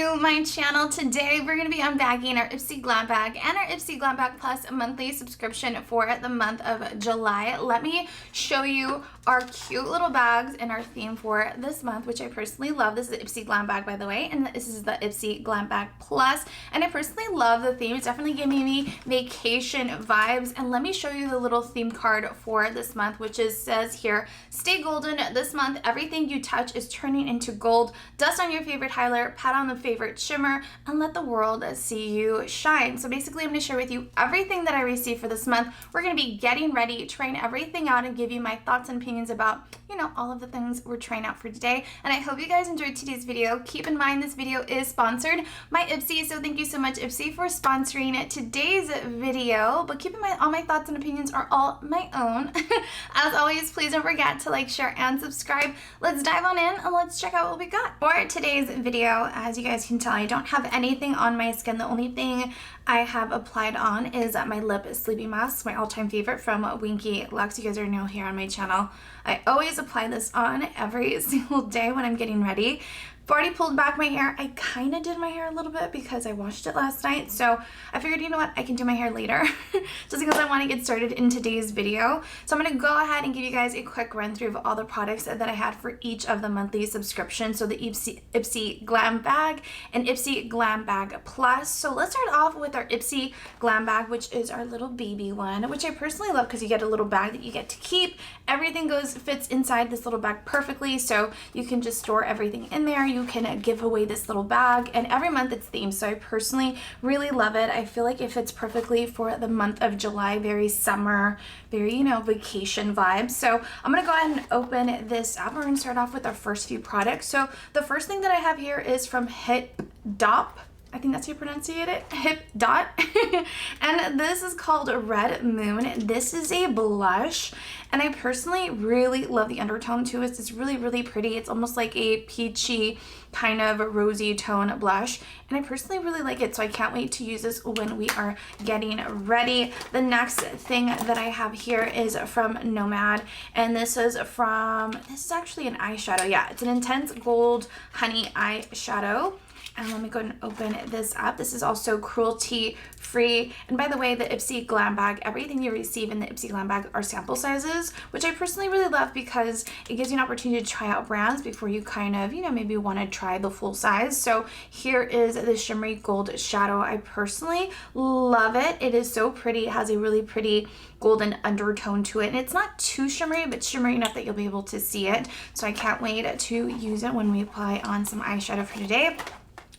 to my channel. Today we're going to be unbagging our IPSY Glam Bag and our IPSY Glam Bag Plus monthly subscription for the month of July. Let me show you our cute little bags and our theme for this month, which I personally love. This is the IPSY Glam Bag, by the way, and this is the IPSY Glam Bag Plus, and I personally love the theme. It's definitely giving me vacation vibes. And let me show you the little theme card for this month, which says here, stay golden this month. Everything you touch is turning into gold. Dust on your favorite highlighter, pat on the favorite shimmer, and let the world see you shine. So basically, I'm going to share with you everything that I received for this month. We're going to be getting ready, trying everything out, and give you my thoughts and opinions about, all of the things we're trying out for today. And I hope you guys enjoyed today's video. Keep in mind, this video is sponsored by IPSY, so thank you so much, IPSY, for sponsoring today's video. But keep in mind, all my thoughts and opinions are all my own. As always, please don't forget to like, share, and subscribe. Let's dive on in and let's check out what we got. For today's video, as you guys can tell, I don't have anything on my skin. The only thing I have applied on is my lip sleeping mask, my all-time favorite from Winky Lux. You guys already know here on my channel, I always apply this on every single day when I'm getting ready. I've already pulled back my hair. I kind of did my hair a little bit because I washed it last night, so I figured, you know what, I can do my hair later just because I want to get started in today's video. So I'm going to go ahead and give you guys a quick run through of all the products that I had for each of the monthly subscriptions. So the IPSY Glam Bag and IPSY Glam Bag Plus. So let's start off with our IPSY Glam Bag, which is our little baby one, which I personally love because you get a little bag that you get to keep. Everything fits inside this little bag perfectly, so you can just store everything in there. You can give away this little bag, and every month it's themed, so I personally really love it. I feel like it fits perfectly for the month of July, very summer, very vacation vibes. So I'm gonna go ahead and open this up. We're gonna start off with our first few products. So the first thing that I have here is from Hip Dop. I think that's how you pronounce it, Hip Dot. And this is called Red Moon. This is a blush, and I personally really love the undertone to it. It's really, really pretty. It's almost like a peachy kind of rosy tone blush, and I personally really like it, so I can't wait to use this when we are getting ready. The next thing that I have here is from Nomad, and this is actually an eyeshadow. Yeah, it's an intense gold honey eyeshadow. And let me go ahead and open this up. This is also cruelty free. And by the way, the IPSY Glam Bag, everything you receive in the IPSY Glam Bag are sample sizes, which I personally really love because it gives you an opportunity to try out brands before you kind of, maybe want to try the full size. So here is the shimmery gold shadow. I personally love it. It is so pretty. It has a really pretty golden undertone to it. And it's not too shimmery, but shimmery enough that you'll be able to see it. So I can't wait to use it when we apply on some eyeshadow for today.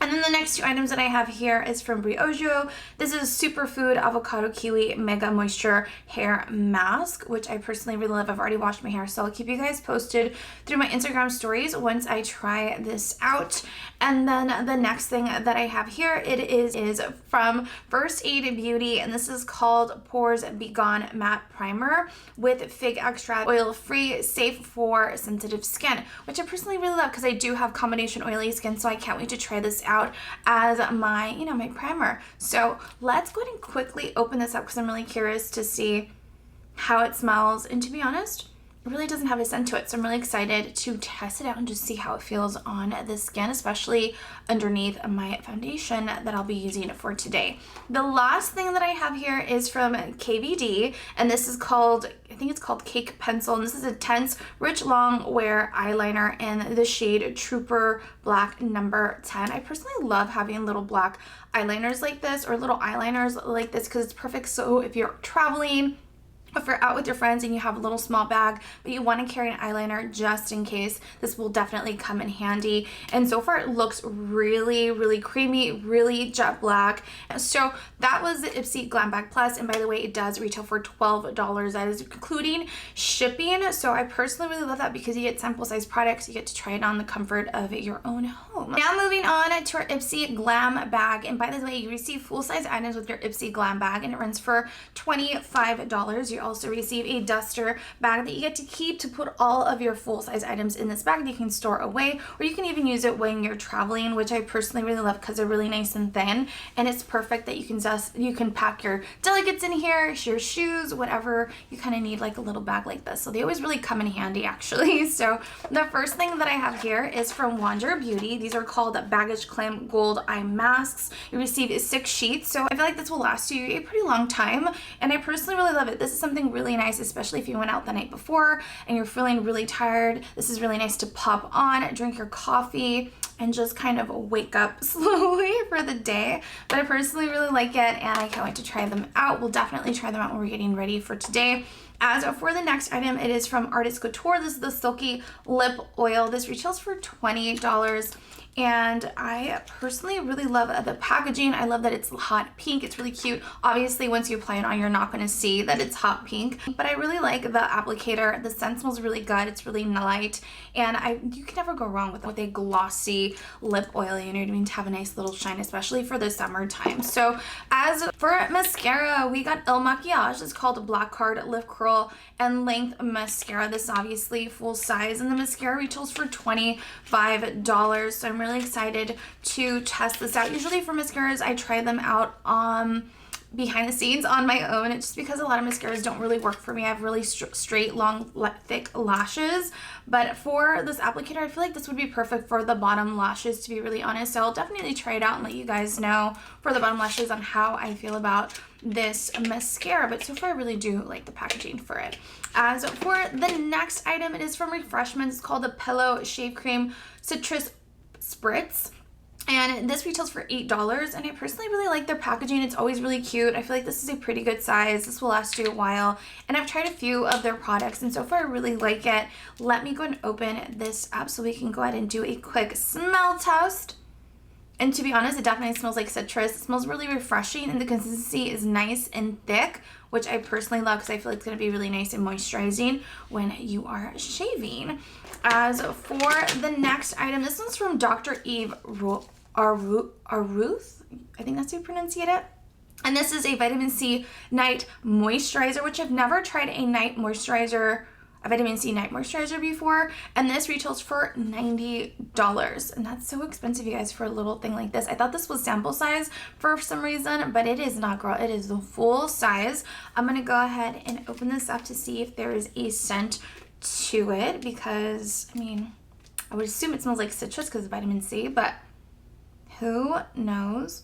And then the next two items that I have here is from Briogeo. This is Superfood Avocado Kiwi Mega Moisture Hair Mask, which I personally really love. I've already washed my hair, so I'll keep you guys posted through my Instagram stories once I try this out. And then the next thing that I have here, it is from First Aid Beauty, and this is called Pores Be Gone Matte Primer with fig extract, oil-free, safe for sensitive skin, which I personally really love because I do have combination oily skin, so I can't wait to try this out as my my primer. So let's go ahead and quickly open this up because I'm really curious to see how it smells, and to be honest, it really doesn't have a scent to it, so I'm really excited to test it out and just see how it feels on the skin, especially underneath my foundation that I'll be using for today. The last thing that I have here is from KVD, and this is called, I think it's called Cake Pencil, and this is a tense, rich, long wear eyeliner in the shade Trooper Black number 10. I personally love having little black eyeliners like this, or little eyeliners like this, because it's perfect. So if you're traveling, if you're out with your friends and you have a little small bag, but you want to carry an eyeliner just in case, this will definitely come in handy. And so far it looks really, really creamy, really jet black. So that was the IPSY Glam Bag Plus. And by the way, it does retail for $12. That is including shipping. So I personally really love that because you get sample size products. You get to try it on the comfort of your own home. Now moving on to our IPSY Glam Bag. And by the way, you receive full size items with your IPSY Glam Bag, and it runs for $25. You you also receive a duster bag that you get to keep to put all of your full-size items in this bag that you can store away, or you can even use it when you're traveling, which I personally really love because they're really nice and thin, and it's perfect that you can pack your delicates in here, your shoes, whatever you kind of need, like a little bag like this. So they always really come in handy, actually. So the first thing that I have here is from Wander Beauty. These are called Baggage Claim Gold Eye Masks. You receive 6 sheets, so I feel like this will last you a pretty long time, and I personally really love it. This is something really nice, especially if you went out the night before and you're feeling really tired. This is really nice to pop on, drink your coffee, and just kind of wake up slowly for the day. But I personally really like it, and I can't wait to try them out. We'll definitely try them out when we're getting ready for today. As for the next item, it is from Artist Couture. This is the Silky Lip Oil. This retails for $28. And I personally really love the packaging. I love that it's hot pink. It's really cute. Obviously, once you apply it on, you're not going to see that it's hot pink. But I really like the applicator. The scent smells really good. It's really light. And you can never go wrong with a glossy lip oil. You know what I mean? To have a nice little shine, especially for the summertime. So as for mascara, we got Il Makiage. It's called Black Card Lip Curl and Length Mascara. This is obviously full size, and the mascara retails for $25. So I'm really excited to test this out. Usually for mascaras, I try them out behind the scenes on my own. It's just because a lot of mascaras don't really work for me. I have really straight, long, thick lashes. But for this applicator, I feel like this would be perfect for the bottom lashes, to be really honest. So I'll definitely try it out and let you guys know for the bottom lashes on how I feel about this mascara. But so far, I really do like the packaging for it. As for the next item, it is from Refreshments. It's called the Pillow Shave Cream Citrus Spritz. And this retails for $8, and I personally really like their packaging. It's always really cute. I feel like this is a pretty good size. This will last you a while, and I've tried a few of their products, and so far I really like it. Let me go and open this up so we can go ahead and do a quick smell test. And to be honest, it definitely smells like citrus. It smells really refreshing, and the consistency is nice and thick, which I personally love because I feel like it's going to be really nice and moisturizing when you are shaving. As for the next item, this one's from Dr. Eve Aruth. I think that's how you pronounce it. And this is a vitamin C night moisturizer, which I've never tried a vitamin C night moisturizer before, and this retails for $90, and that's so expensive, you guys, for a little thing like this. I thought this was sample size for some reason, but it is not, girl. It is the full size. I'm gonna go ahead and open this up to see if there is a scent to it, because I mean, I would assume it smells like citrus because of vitamin C, but who knows?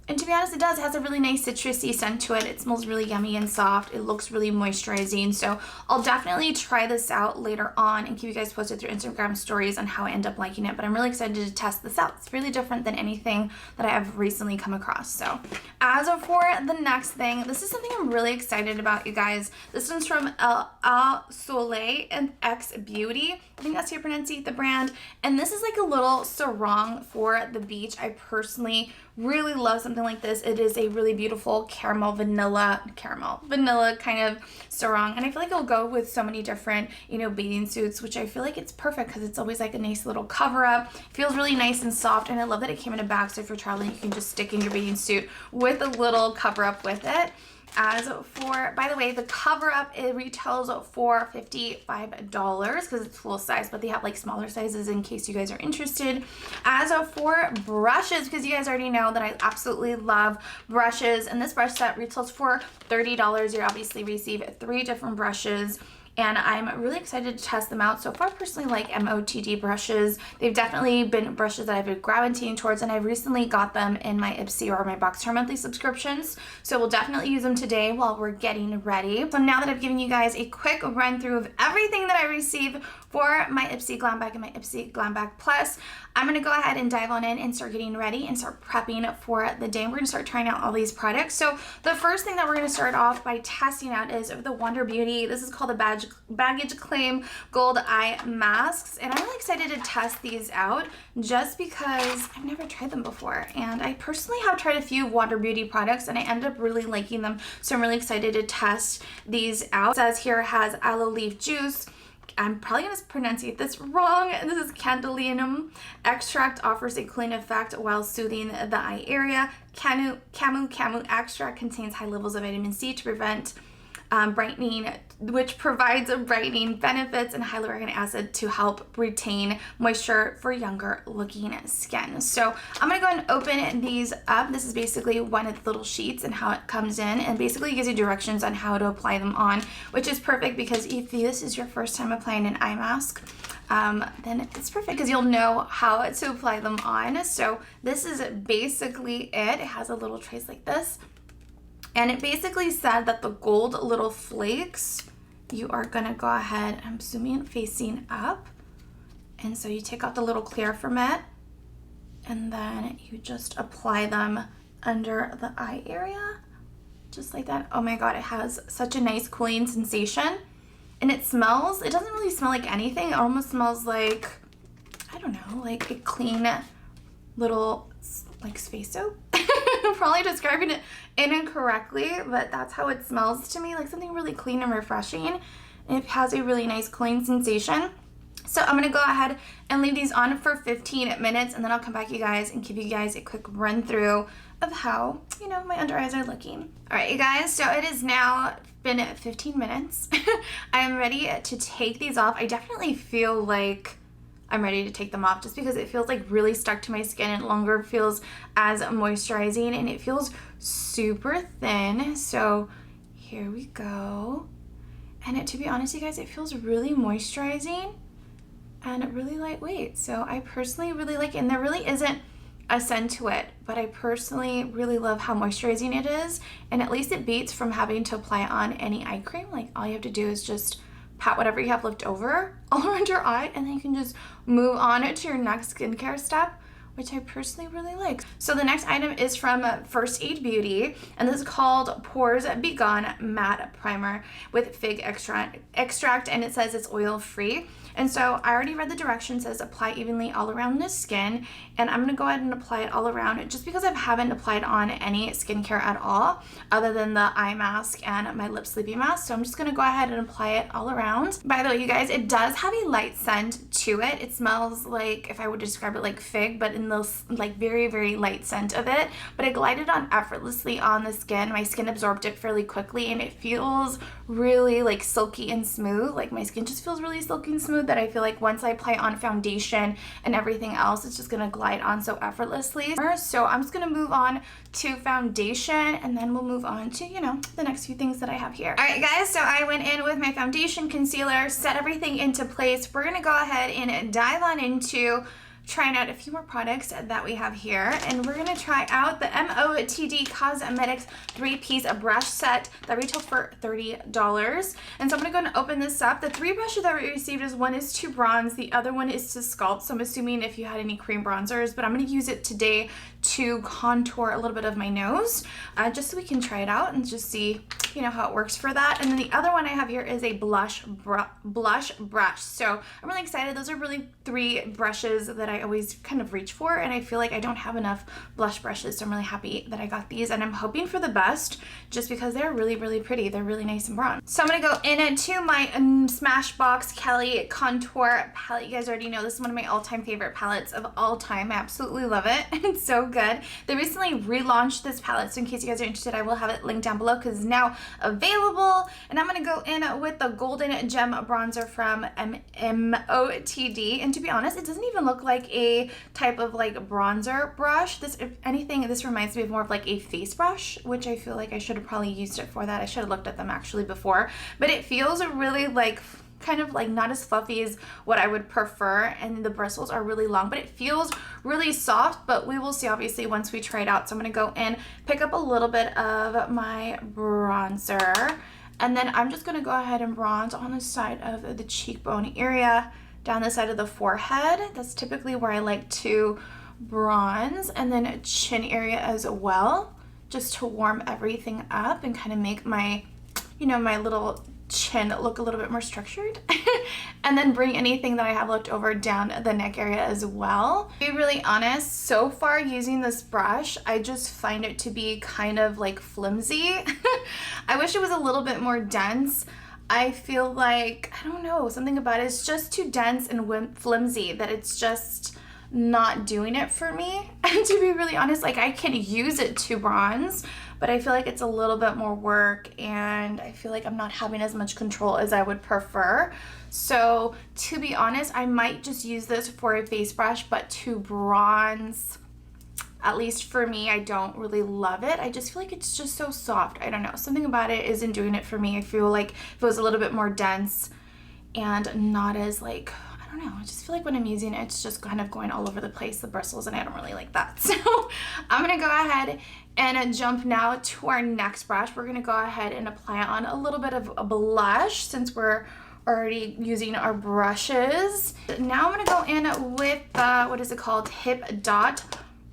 And to be honest, it does. It has a really nice citrusy scent to it. It smells really yummy and soft. It looks really moisturizing. So I'll definitely try this out later on and keep you guys posted through Instagram stories on how I end up liking it. But I'm really excited to test this out. It's really different than anything that I have recently come across. So as for the next thing, this is something I'm really excited about, you guys. This one's from Al Soleil and X Beauty. I think that's how you pronounce the brand. And this is like a little sarong for the beach. I personally really love something like this. It is a really beautiful vanilla kind of sarong, and I feel like it'll go with so many different, bathing suits, which I feel like it's perfect because it's always like a nice little cover up. It feels really nice and soft, and I love that it came in a bag, so if you're traveling, you can just stick in your bathing suit with a little cover up with it. As for, by the way, the cover up, it retails for $55 because it's full size, but they have like smaller sizes in case you guys are interested. As for brushes, because you guys already know that I absolutely love brushes, and this brush set retails for $30. You obviously receive 3 different brushes, and I'm really excited to test them out. So far, I personally like MOTD brushes. They've definitely been brushes that I've been gravitating towards, and I recently got them in my IPSY or my Boxer monthly subscriptions. So we'll definitely use them today while we're getting ready. So now that I've given you guys a quick run through of everything that I received for my IPSY Glam Bag and my IPSY Glam Bag Plus, I'm going to go ahead and dive on in and start getting ready and start prepping for the day. We're going to start trying out all these products. So the first thing that we're going to start off by testing out is the Wander Beauty. This is called the Baggage Claim Gold Eye Masks, and I'm really excited to test these out just because I've never tried them before, and I personally have tried a few Wander Beauty products and I ended up really liking them, so I'm really excited to test these out. It says here it has aloe leaf juice. I'm probably going to pronounce this wrong. This is Candelinium extract, offers a cooling effect while soothing the eye area. Camu extract contains high levels of vitamin C to prevent brightening, which provides brightening benefits and hyaluronic acid to help retain moisture for younger looking skin. So I'm gonna go ahead and open these up. This is basically one of the little sheets and how it comes in, and basically gives you directions on how to apply them on, which is perfect because if this is your first time applying an eye mask, then it's perfect because you'll know how to apply them on. So this is basically it. It has a little trace like this. And it basically said that the gold little flakes, you are gonna go ahead, I'm zooming facing up. And so you take out the little clear from it, and then you just apply them under the eye area, just like that. Oh my God, it has such a nice cooling sensation. And it smells, it doesn't really smell like anything. It almost smells like, I don't know, like a clean little, like space soap. I'm probably describing it incorrectly, but that's how it smells to me, like something really clean and refreshing. And it has a really nice cooling sensation. So I'm gonna go ahead and leave these on for 15 minutes, and then I'll come back, you guys, and give you guys a quick run through of how, you know, my under eyes are looking. All right, you guys, so it is now been 15 minutes. I am ready to take these off. I definitely feel like I'm ready to take them off just because it feels like really stuck to my skin and longer feels as moisturizing, and it feels super thin. So here we go. And to be honest, you guys, it feels really moisturizing and really lightweight. So I personally really like it, and there really isn't a scent to it, but I personally really love how moisturizing it is, and at least it beats from having to apply on any eye cream. Like all you have to do is just pat whatever you have left over all around your eye, and then you can just move on to your next skincare step, which I personally really like. So the next item is from First Aid Beauty, and this is called Pores Be Gone Matte Primer with Fig Extract, and it says it's oil free. And so I already read the directions, says apply evenly all around the skin, and I'm gonna go ahead and apply it all around just because I haven't applied on any skincare at all other than the eye mask and my lip sleeping mask. So I'm just gonna go ahead and apply it all around. By the way, you guys, it does have a light scent to it. It smells like, if I would describe it, like fig, but in the like very, very light scent of it. But it glided on effortlessly on the skin. My skin absorbed it fairly quickly, and it feels really like silky and smooth. Like my skin just feels really silky and smooth that I feel like once I apply on foundation and everything else, it's just gonna glide on so effortlessly. So I'm just gonna move on to foundation, and then we'll move on to, you know, the next few things that I have here. All right, guys, so I went in with my foundation, concealer, set everything into place. We're gonna go ahead and dive on into trying out a few more products that we have here, and we're gonna try out the MOTD Cosmetics 3-piece brush set that retails for $30. And so I'm gonna go and open this up. The 3 brushes that we received is one is to bronze, the other one is to sculpt. So I'm assuming if you had any cream bronzers, but I'm gonna use it today to contour a little bit of my nose, just so we can try it out and just see, you know, how it works for that. And then the other one I have here is a blush brush. So I'm really excited. Those are really 3 brushes that I always kind of reach for, and I feel like I don't have enough blush brushes, so I'm really happy that I got these, and I'm hoping for the best just because they're really, really pretty. They're really nice and bronze. So I'm gonna go into my Smashbox Kelly Contour palette. You guys already know this is one of my all-time favorite palettes of all time. I absolutely love it. It's so good. They recently relaunched this palette, so in case you guys are interested, I will have it linked down below because it's now available. And I'm gonna go in with the Golden Gem Bronzer from MOTD, and to be honest, it doesn't even look like a type of like bronzer brush. This, if anything, this reminds me of more of like a face brush, which I feel like I should have probably used it for that. I should have looked at them actually before, but it feels really like kind of like not as fluffy as what I would prefer, and the bristles are really long, but it feels really soft. But we will see obviously once we try it out. So I'm gonna go in, pick up a little bit of my bronzer, and then I'm just gonna go ahead and bronze on the side of the cheekbone area, down the side of the forehead. That's typically where I like to bronze, and then chin area as well, just to warm everything up and kind of make my, you know, my little chin look a little bit more structured. And then bring anything that I have left over down the neck area as well. To be really honest, so far using this brush, I just find it to be kind of like flimsy. I wish it was a little bit more dense. I feel like, I don't know, something about it is just too dense and flimsy that it's just not doing it for me. And to be really honest, like I can use it to bronze, but I feel like it's a little bit more work and I feel like I'm not having as much control as I would prefer. So to be honest, I might just use this for a face brush, but to bronze, at least for me, I don't really love it. I just feel like it's just so soft. I don't know. Something about it isn't doing it for me. I feel like if it was a little bit more dense and not as like, I don't know. I just feel like when I'm using it, it's just kind of going all over the place, the bristles, and I don't really like that. So I'm going to go ahead and jump now to our next brush. We're going to go ahead and apply on a little bit of a blush since we're already using our brushes. Now I'm going to go in with what is it called? Hip Dot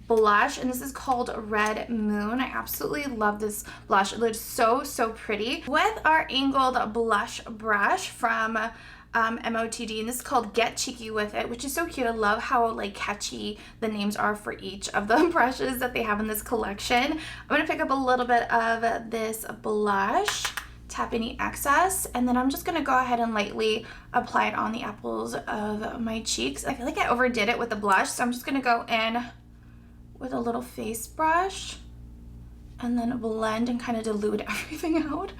blush, and this is called Red Moon. I absolutely love this blush. It looks so pretty. With our angled blush brush from MOTD, and this is called Get Cheeky With It, which is so cute. I love how like catchy the names are for each of the brushes that they have in this collection. I'm gonna pick up a little bit of this blush, tap any excess, and then I'm just gonna go ahead and lightly apply it on the apples of my cheeks. I feel like I overdid it with the blush, so I'm just gonna go in with a little face brush and then blend and kind of dilute everything out,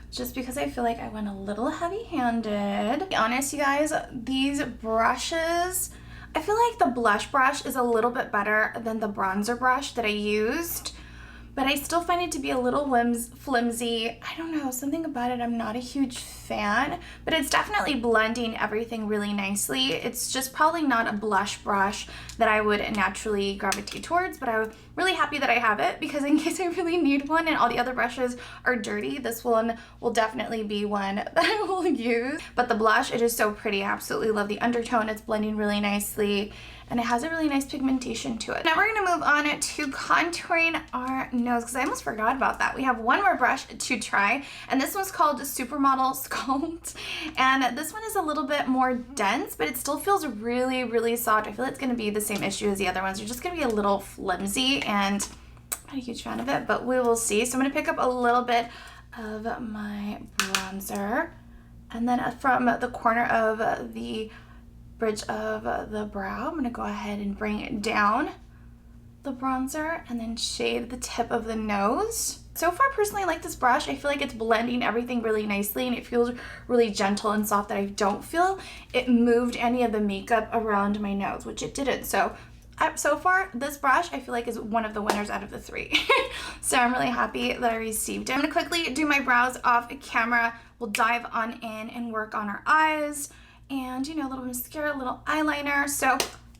just because I feel like I went a little heavy-handed. To be honest, you guys, these brushes, I feel like the blush brush is a little bit better than the bronzer brush that I used, but I still find it to be a little flimsy. I don't know, something about it I'm not a huge fan, but it's definitely blending everything really nicely. It's just probably not a blush brush that I would naturally gravitate towards, but I'm really happy that I have it because in case I really need one and all the other brushes are dirty, this one will definitely be one that I will use. But the blush, it is so pretty. I absolutely love the undertone. It's blending really nicely and it has a really nice pigmentation to it. Now we're gonna move on to contouring our nose because I almost forgot about that. We have one more brush to try, and this one's called Supermodel Sculpt, and this one is a little bit more dense, but it still feels really soft. I feel it's gonna be the same issue as the other ones. They're just gonna be a little flimsy, and I'm not a huge fan of it, but we will see. So I'm gonna pick up a little bit of my bronzer, and then from the corner of the bridge of the brow, I'm gonna go ahead and bring it down the bronzer and then shade the tip of the nose. So far, personally, I like this brush. I feel like it's blending everything really nicely and it feels really gentle and soft, that I don't feel it moved any of the makeup around my nose, which it didn't. So far, this brush I feel like is one of the winners out of the three. So I'm really happy that I received it. I'm gonna quickly do my brows off camera. We'll dive on in and work on our eyes and, you know, a little mascara, a little eyeliner. So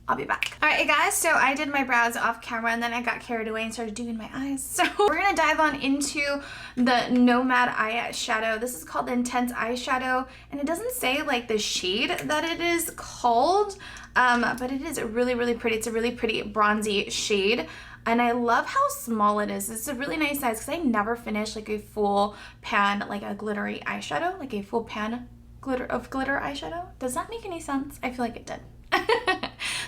I'll be back. All right, guys, so I did my brows off camera and then I got carried away and started doing my eyes. So we're gonna dive on into the Nomad eyeshadow. This is called the Intense Eyeshadow, and it doesn't say like the shade that it is called, but it is really pretty. It's a really pretty bronzy shade. And I love how small it is. It's a really nice size because I never finish like a full pan, like a glittery eyeshadow, like a full pan glitter eyeshadow. Does that make any sense? I feel like it did.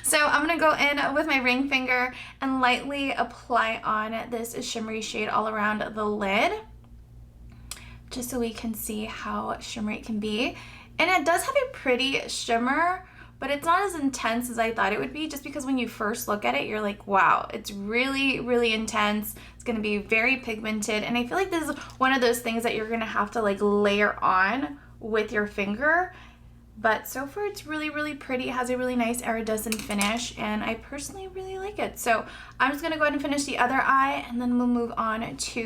So I'm gonna go in with my ring finger and lightly apply on this shimmery shade all around the lid, just so we can see how shimmery it can be. And it does have a pretty shimmer, but it's not as intense as I thought it would be, just because when you first look at it, you're like, wow, it's really intense. It's gonna be very pigmented. And I feel like this is one of those things that you're gonna have to like layer on with your finger. But so far it's really pretty. It has a really nice iridescent finish and I personally really like it. So I'm just gonna go ahead and finish the other eye and then we'll move on to,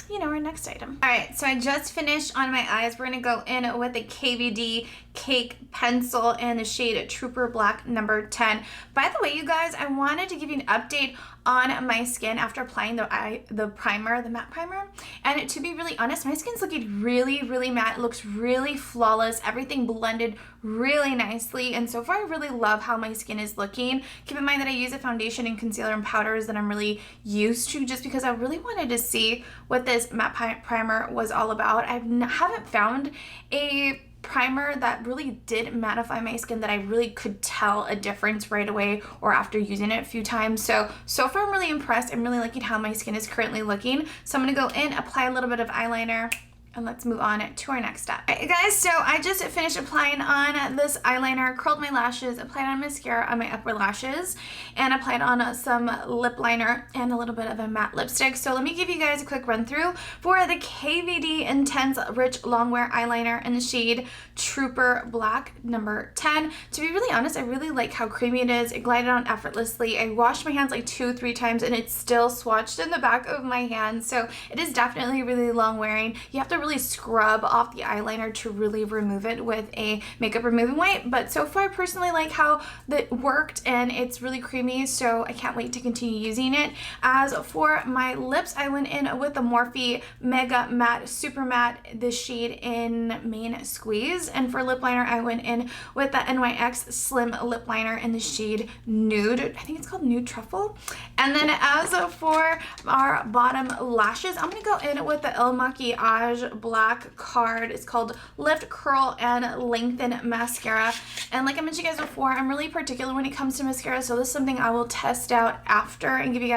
you know, our next item. All right, so I just finished on my eyes. We're gonna go in with the KVD Cake Pencil in the shade Trooper Black number 10. By the way, you guys, I wanted to give you an update on my skin after applying the primer, the matte primer. And to be really honest, my skin's looking really matte. It looks really flawless. Everything blended really nicely. And so far, I really love how my skin is looking. Keep in mind that I use a foundation and concealer and powders that I'm really used to, just because I really wanted to see what this matte primer was all about. I haven't found a primer that really did mattify my skin that I really could tell a difference right away or after using it a few times. So far I'm really impressed. I'm really liking how my skin is currently looking. So I'm gonna go in, apply a little bit of eyeliner, And let's move on to our next step. Alright guys, so I just finished applying on this eyeliner, curled my lashes, applied on mascara on my upper lashes, and applied on some lip liner and a little bit of a matte lipstick. So let me give you guys a quick run through for the KVD Intense Rich Longwear Eyeliner in the shade Trooper Black number 10. To be really honest, I really like how creamy it is. It glided on effortlessly. I washed my hands like 2-3 times and it's still swatched in the back of my hand. So it is definitely really long wearing. You have to really scrub off the eyeliner to really remove it with a makeup removing wipe. But so far I personally like how that worked and it's really creamy. So I can't wait to continue using it. As for my lips, I went in with the Morphe Mega Matte Super Matte, the shade in Main Squeeze. And for lip liner, I went in with the NYX Slim Lip Liner in the shade Nude. I think it's called Nude Truffle. And then as for our bottom lashes, I'm going to go in with the Il Makiage Black Card. It's called Lift, Curl, and Lengthen Mascara. And like I mentioned guys before, I'm really particular when it comes to mascara, so this is something I will test out after and keep you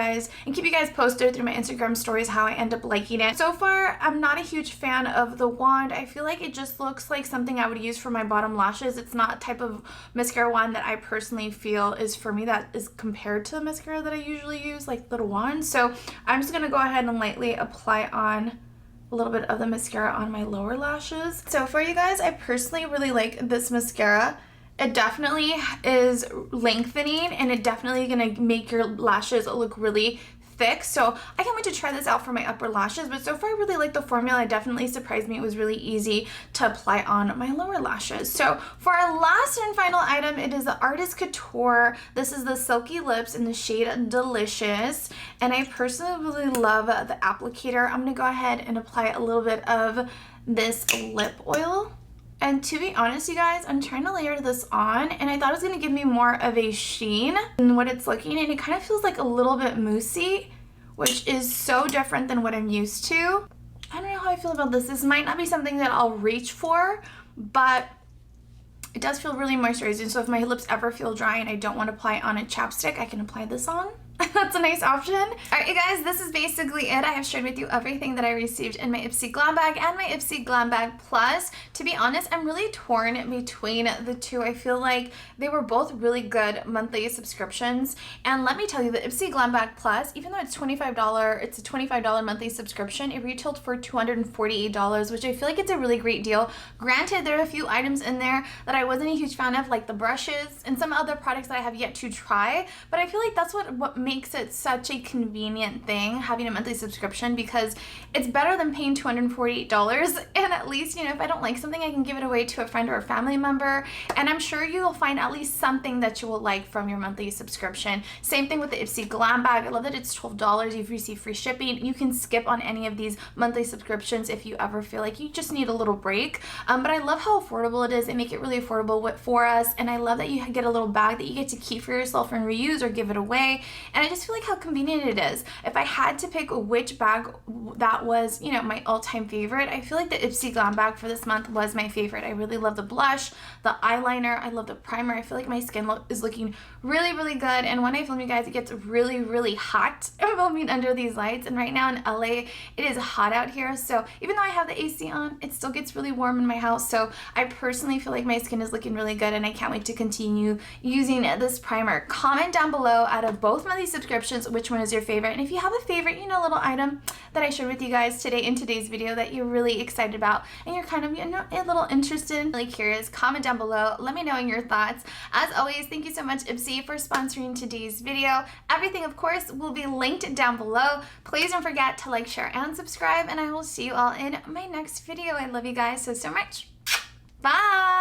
guys posted through my Instagram stories how I end up liking it. So far, I'm not a huge fan of the wand. I feel like it just looks like something I would use for my bottom lashes. It's not a type of mascara wand that I personally feel is for me that is compared to the mascara that I usually use, like little wands. So I'm just gonna go ahead and lightly apply on a little bit of the mascara on my lower lashes. So for you guys, I personally really like this mascara. It definitely is lengthening and it definitely gonna make your lashes look really thick. So I can't wait to try this out for my upper lashes, but so far I really like the formula. It definitely surprised me. It was really easy to apply on my lower lashes. So for our last and final item, it is the Artist Couture. This is the Silky Lips in the shade Delicious. And I personally really love the applicator. I'm gonna go ahead and apply a little bit of this lip oil. And to be honest, you guys, I'm trying to layer this on and I thought it was gonna give me more of a sheen than what it's looking, and it kind of feels like a little bit moussey, which is so different than what I'm used to. I don't know how I feel about this. This might not be something that I'll reach for, but it does feel really moisturizing. So if my lips ever feel dry and I don't want to apply on a chapstick, I can apply this on. That's a nice option. Alright you guys, this is basically it. I have shared with you everything that I received in my IPSY Glam Bag and my IPSY Glam Bag Plus. To be honest, I'm really torn between the two. I feel like they were both really good monthly subscriptions. And let me tell you, the IPSY Glam Bag Plus, even though it's $25, it's a $25 monthly subscription, it retailed for $248, which I feel like it's a really great deal. Granted, there are a few items in there that I wasn't a huge fan of, like the brushes and some other products that I have yet to try, but I feel like that's what makes it such a convenient thing, having a monthly subscription, because it's better than paying $248, and at least, you know, if I don't like something, I can give it away to a friend or a family member, and I'm sure you'll find at least something that you will like from your monthly subscription. Same thing with the IPSY Glam Bag. I love that it's $12. You've received free shipping. You can skip on any of these monthly subscriptions if you ever feel like you just need a little break, but I love how affordable it is. They make it really affordable for us, and I love that you get a little bag that you get to keep for yourself and reuse or give it away. And I just feel like how convenient it is. If I had to pick which bag that was, you know, my all-time favorite, I feel like the IPSY Glam Bag for this month was my favorite. I really love the blush, the eyeliner, I love the primer. I feel like my skin is looking really, really good. And when I film, you guys, it gets really, really hot filming under these lights. And right now in LA, it is hot out here. So even though I have the AC on, it still gets really warm in my house. So I personally feel like my skin is looking really good, and I can't wait to continue using this primer. Comment down below out of both monthly subscriptions which one is your favorite, and if you have a favorite, you know, little item that I shared with you guys today in today's video that you're really excited about and you're kind of, you know, a little interested, really curious, comment down below. Let me know your thoughts. As always, thank you so much IPSY for sponsoring today's video. Everything, of course, will be linked down below. Please don't forget to like, share, and subscribe, and I will see you all in my next video. I love you guys so much. Bye!